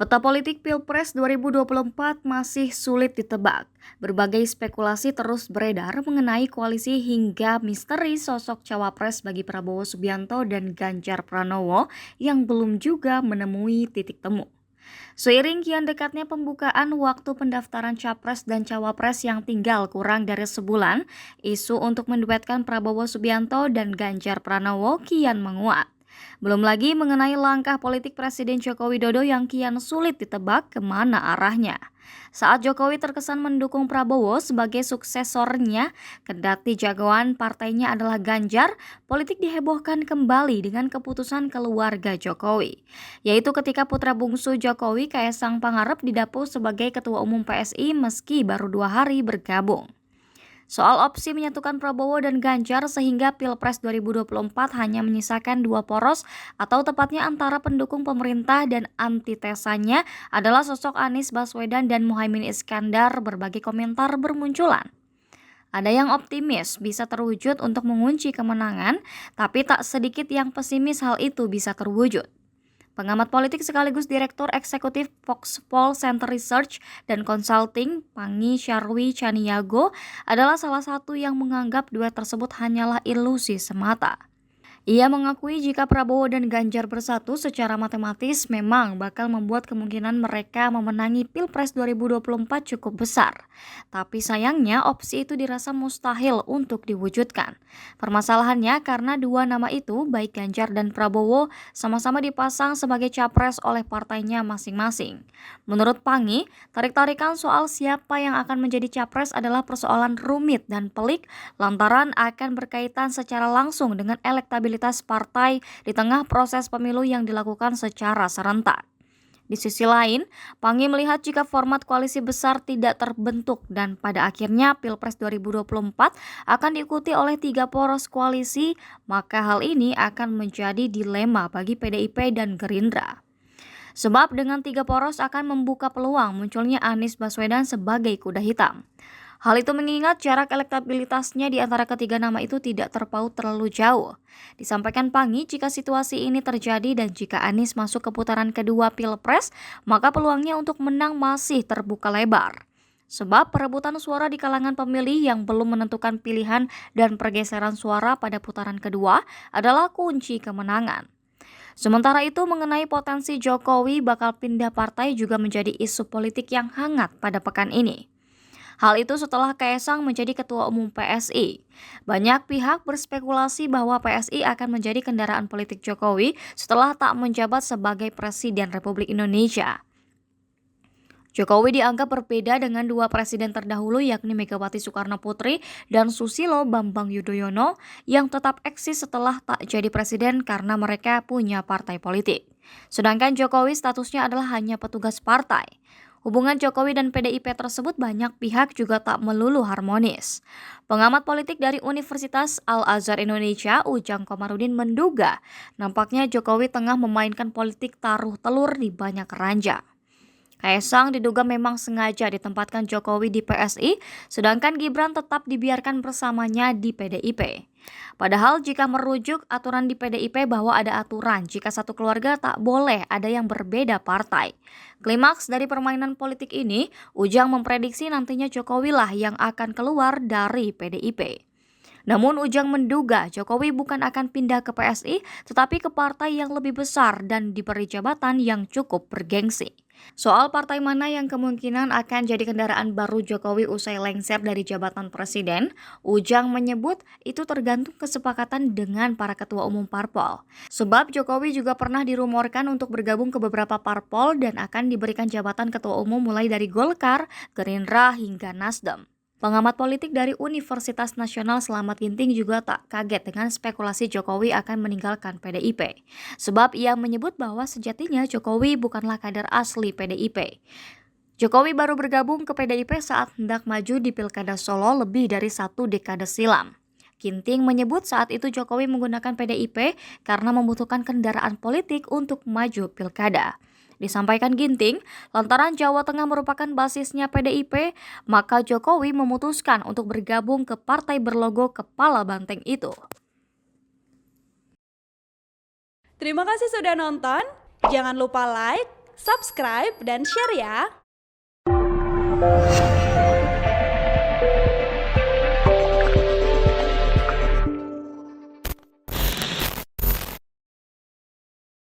Peta politik Pilpres 2024 masih sulit ditebak. Berbagai spekulasi terus beredar mengenai koalisi hingga misteri sosok cawapres bagi Prabowo Subianto dan Ganjar Pranowo yang belum juga menemui titik temu. Seiring kian dekatnya pembukaan waktu pendaftaran capres dan cawapres yang tinggal kurang dari sebulan, isu untuk menduetkan Prabowo Subianto dan Ganjar Pranowo kian menguat. Belum lagi mengenai langkah politik Presiden Joko Widodo yang kian sulit ditebak kemana arahnya. Saat Jokowi terkesan mendukung Prabowo sebagai suksesornya, kendati jagoan partainya adalah Ganjar, politik dihebohkan kembali dengan keputusan keluarga Jokowi, yaitu ketika putra bungsu Jokowi Kaesang Pangarep didapuk sebagai Ketua Umum PSI meski baru 2 hari bergabung. Soal opsi menyatukan Prabowo dan Ganjar sehingga Pilpres 2024 hanya menyisakan 2 poros atau tepatnya antara pendukung pemerintah dan antitesanya adalah sosok Anies Baswedan dan Muhaimin Iskandar, berbagai komentar bermunculan. Ada yang optimis bisa terwujud untuk mengunci kemenangan, tapi tak sedikit yang pesimis hal itu bisa terwujud. Pengamat politik sekaligus Direktur Eksekutif Foxpol Center Research dan Consulting, Pangi Syarwi Caniago, adalah salah satu yang menganggap duet tersebut hanyalah ilusi semata. Ia mengakui jika Prabowo dan Ganjar bersatu secara matematis memang bakal membuat kemungkinan mereka memenangi Pilpres 2024 cukup besar. Tapi sayangnya opsi itu dirasa mustahil untuk diwujudkan. Permasalahannya karena dua nama itu, baik Ganjar dan Prabowo, sama-sama dipasang sebagai capres oleh partainya masing-masing. Menurut Pangi, tarik-tarikan soal siapa yang akan menjadi capres adalah persoalan rumit dan pelik lantaran akan berkaitan secara langsung dengan elektabilitas partai di tengah proses pemilu yang dilakukan secara serentak. Di sisi lain, Pangi melihat jika format koalisi besar tidak terbentuk dan pada akhirnya Pilpres 2024 akan diikuti oleh 3 poros koalisi, maka hal ini akan menjadi dilema bagi PDIP dan Gerindra. Sebab dengan 3 poros akan membuka peluang munculnya Anies Baswedan sebagai kuda hitam. Hal itu mengingat jarak elektabilitasnya di antara ketiga nama itu tidak terpaut terlalu jauh. Disampaikan Pangi, jika situasi ini terjadi dan jika Anies masuk ke putaran kedua Pilpres, maka peluangnya untuk menang masih terbuka lebar. Sebab perebutan suara di kalangan pemilih yang belum menentukan pilihan dan pergeseran suara pada putaran kedua adalah kunci kemenangan. Sementara itu mengenai potensi Jokowi bakal pindah partai juga menjadi isu politik yang hangat pada pekan ini. Hal itu setelah Kaesang menjadi Ketua Umum PSI. Banyak pihak berspekulasi bahwa PSI akan menjadi kendaraan politik Jokowi setelah tak menjabat sebagai Presiden Republik Indonesia. Jokowi dianggap berbeda dengan dua presiden terdahulu yakni Megawati Soekarno Putri dan Susilo Bambang Yudhoyono yang tetap eksis setelah tak jadi presiden karena mereka punya partai politik. Sedangkan Jokowi statusnya adalah hanya petugas partai. Hubungan Jokowi dan PDIP tersebut banyak pihak juga tak melulu harmonis. Pengamat politik dari Universitas Al-Azhar Indonesia, Ujang Komarudin menduga nampaknya Jokowi tengah memainkan politik taruh telur di banyak keranjang. Kaesang diduga memang sengaja ditempatkan Jokowi di PSI, sedangkan Gibran tetap dibiarkan bersamanya di PDIP. Padahal jika merujuk aturan di PDIP bahwa ada aturan jika satu keluarga tak boleh ada yang berbeda partai. Klimaks dari permainan politik ini, Ujang memprediksi nantinya Jokowi lah yang akan keluar dari PDIP. Namun Ujang menduga Jokowi bukan akan pindah ke PSI, tetapi ke partai yang lebih besar dan diberi jabatan yang cukup bergengsi. Soal partai mana yang kemungkinan akan jadi kendaraan baru Jokowi usai lengser dari jabatan presiden, Ujang menyebut itu tergantung kesepakatan dengan para ketua umum parpol. Sebab Jokowi juga pernah dirumorkan untuk bergabung ke beberapa parpol dan akan diberikan jabatan ketua umum mulai dari Golkar, Gerindra hingga Nasdem. Pengamat politik dari Universitas Nasional Slamet Ginting juga tak kaget dengan spekulasi Jokowi akan meninggalkan PDIP. Sebab ia menyebut bahwa sejatinya Jokowi bukanlah kader asli PDIP. Jokowi baru bergabung ke PDIP saat hendak maju di Pilkada Solo lebih dari 1 dekade silam. Ginting menyebut saat itu Jokowi menggunakan PDIP karena membutuhkan kendaraan politik untuk maju pilkada. Disampaikan Ginting, lantaran Jawa Tengah merupakan basisnya PDIP, maka Jokowi memutuskan untuk bergabung ke partai berlogo kepala banteng itu. Terima kasih sudah nonton. Jangan lupa like, subscribe, dan share ya.